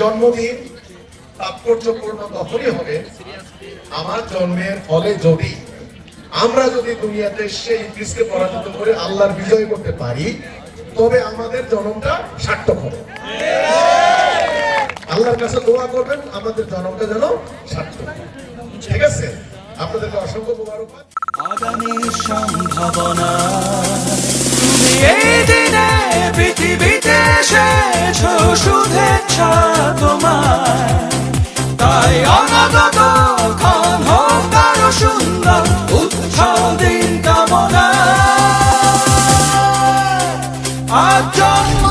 জন্মদিন তাৎপর্যপূর্ণ তখনই হবে আমার জন্মের ফলে যদি আমরা যদি দুনিয়াতে সেই ইবলিসকে পরাজিত করে আল্লাহর বিজয় করতে পারি, তবে আমাদের জন্মটা সার্থক হবে। আল্লাহর কাছে দোয়া করবেন আমাদের জন্মটা যেন সার্থক হয়। ঠিক আছে, আপনাদেরকে অসংখ্য মোবারকবাদ। আগামীর সম্ভাবনা তুমি এই দিনে পৃথিবীতে এসেছো, শুভেচ্ছা তোমার। তাই অনাগত ক্ষণ হোক আরো সুন্দর, উৎসব দিন কামনা। আজ জন্ম